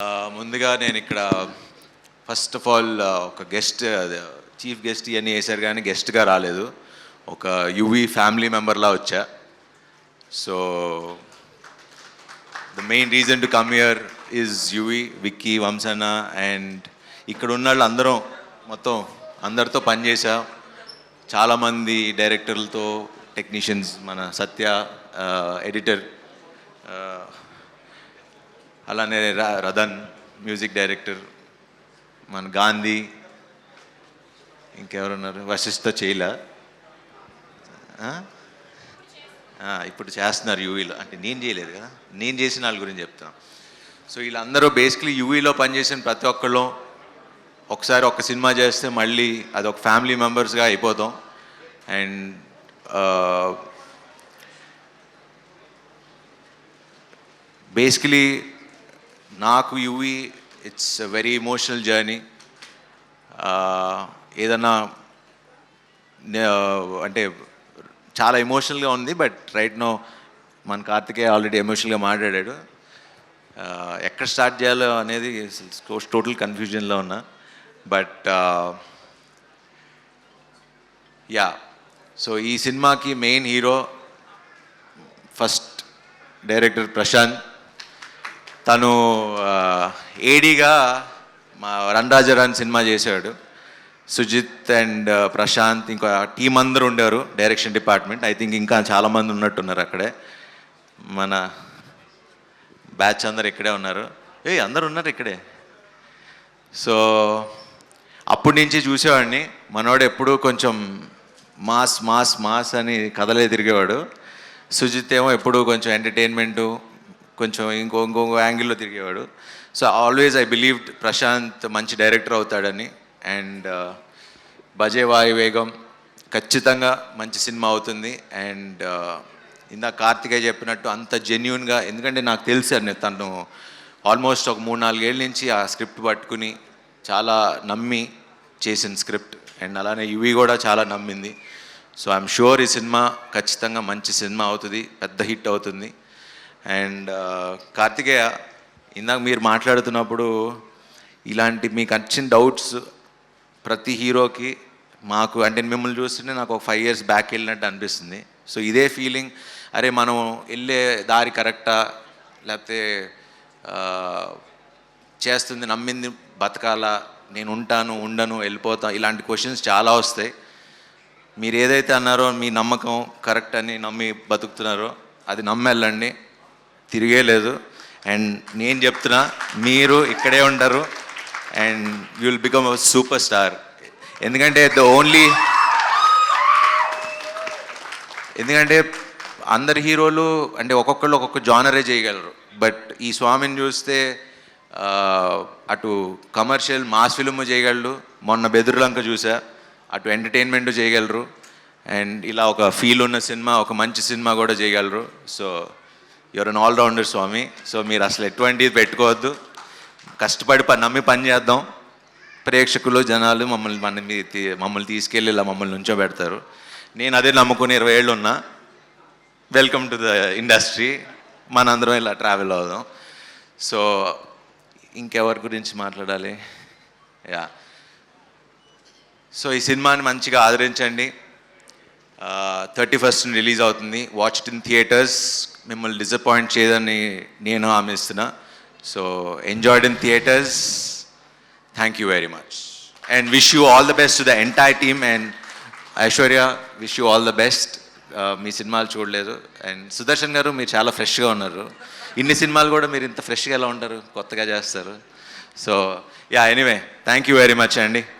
ముందుగా నేను ఇక్కడ ఫస్ట్ ఆఫ్ ఆల్ ఒక గెస్ట్ చీఫ్ గెస్ట్ ఇవన్నీ వేశారు కానీ గెస్ట్గా రాలేదు. ఒక యువి ఫ్యామిలీ మెంబర్లా వచ్చా. So the main reason to come here is UV, Vicky, వంశన్న అండ్ ఇక్కడ ఉన్న వాళ్ళు అందరం మొత్తం అందరితో పనిచేసా. చాలామంది డైరెక్టర్లతో, టెక్నీషియన్స్, మన సత్య ఎడిటర్, అలానే రదన్ మ్యూజిక్ డైరెక్టర్, మన గాంధీ, ఇంకెవరున్నారు, వశిష్ఠ చేయలా ఇప్పుడు చేస్తున్నారు యూవీలో. అంటే నేను చేయలేదు కదా, నేను చేసిన వాళ్ళ గురించి చెప్తాను. సో వీళ్ళందరూ బేసిక్లీ యూవీలో పనిచేసిన ప్రతి ఒక్కళ్ళు ఒకసారి ఒక సినిమా చేస్తే మళ్ళీ అది ఒక ఫ్యామిలీ మెంబర్స్గా అయిపోతాం. అండ్ బేసికలీ నాకు UV it's a very emotional journey. ఏదన్నా అంటే చాలా ఎమోషనల్గా ఉంది. బట్ రైట్ నో మన కార్తికేయ ఆల్రెడీ ఎమోషనల్గా మాట్లాడాడు. ఎక్కడ స్టార్ట్ చేయాలో అనేది టోటల్ కన్ఫ్యూజన్లో ఉన్నా. బట్ యా, సో ఈ సినిమాకి main hero first director Prashanth. తను ఏడీగా మా రణరాజరాన్ సినిమా చేశాడు. సుజిత్ అండ్ ప్రశాంత్ ఇంకా టీం అందరూ ఉండేవారు డైరెక్షన్ డిపార్ట్మెంట్. ఐ థింక్ ఇంకా చాలామంది ఉన్నట్టున్నారు అక్కడే. మన బ్యాచ్ అందరు ఇక్కడే ఉన్నారు. అందరు ఉన్నారు ఇక్కడే. సో అప్పటి నుంచి చూసేవాడిని. మనోడు ఎప్పుడూ కొంచెం మాస్ మాస్ మాస్ అని కథలే తిరిగేవాడు. సుజిత్ ఏమో ఎప్పుడూ కొంచెం ఎంటర్టైన్మెంటు, కొంచెం ఇంకో యాంగిల్లో తిరిగేవాడు. So always I believed Prashanth మంచి డైరెక్టర్ అవుతాడని. అండ్ బజే వాయువేగం ఖచ్చితంగా మంచి సినిమా అవుతుంది. అండ్ ఇందాక కార్తికేయ చెప్పినట్టు అంత జెన్యున్గా, ఎందుకంటే నాకు తెలుసు తను ఆల్మోస్ట్ ఒక 3-4 ఏళ్ళ నుంచి ఆ స్క్రిప్ట్ పట్టుకుని చాలా నమ్మి చేసిన స్క్రిప్ట్. అండ్ అలానే యువి కూడా చాలా నమ్మింది. సో ఐఎమ్ షూర్ ఈ సినిమా ఖచ్చితంగా మంచి సినిమా అవుతుంది, పెద్ద హిట్ అవుతుంది. అండ్ కార్తికేయ, ఇందాక మీరు మాట్లాడుతున్నప్పుడు ఇలాంటి మీకు వచ్చిన డౌట్స్ ప్రతి హీరోకి, మాకు అంటే మిమ్మల్ని చూస్తుంటే నాకు ఒక 5 years బ్యాక్ వెళ్ళినట్టు అనిపిస్తుంది. సో ఇదే ఫీలింగ్, అరే మనం వెళ్ళే దారి కరెక్టా, లేకపోతే చేస్తుంది నమ్మింది బతకాలా, నేను ఉంటాను ఉండను వెళ్ళిపోతా, ఇలాంటి క్వశ్చన్స్ చాలా వస్తాయి. మీరు ఏదైతే అన్నారో మీ నమ్మకం కరెక్ట్ అని నమ్మి బతుకుతున్నారో అది నమ్మెళ్ళండి, తిరిగే లేదు. అండ్ నేను చెప్తున్నా, మీరు ఇక్కడే ఉంటారు and you will become a super star. ఎందుకంటే ఎందుకంటే అందరు హీరోలు అంటే ఒక్కొక్కళ్ళు ఒక్కొక్క జానరే చేయగలరు. బట్ ఈ స్వామిని చూస్తే అటు కమర్షియల్ మాస్ ఫిల్మ్ చేయగలరు, మొన్న బెదురులంక చూసా, అటు ఎంటర్టైన్మెంట్ చేయగలరు, అండ్ ఇలా ఒక ఫీల్ ఉన్న సినిమా, ఒక మంచి సినిమా కూడా చేయగలరు. So your an allrounder Swami. So మీరు అసలు ఎటువంటిది పెట్టుకోవద్దు, కష్టపడి నమ్మి పని చేద్దాం. ప్రేక్షకులు, జనాలు మమ్మల్ని తీసుకెళ్ళి ఇలా మమ్మల్ని నుంచోబెడతారు. నేను అదే నమ్ముకుని 20 ఏళ్ళు ఉన్నా. Welcome to the industry. మనందరం ఇలా ట్రావెల్ అవుదాం. సో ఇంకెవరి గురించి మాట్లాడాలి? యా, సో ఈ సినిమాని మంచిగా ఆదరించండి. 31st రిలీజ్ అవుతుంది. Watch it in theatres. మిమ్మల్ని డిసప్పాయింట్ చేయదని నేను హామీస్తున్నా. So enjoy it in theatres. Thank you very much and wish you all the best to the entire team. And Aishwarya, wish you all the best. మీ సినిమాలు చూడలేదు. And Sudarshan గారు, మీరు చాలా ఫ్రెష్గా ఉన్నారు. ఇన్ని సినిమాలు కూడా మీరు ఇంత ఫ్రెష్గా ఎలా ఉంటారు, కొత్తగా చేస్తారు. So yeah, anyway thank you very much అండి.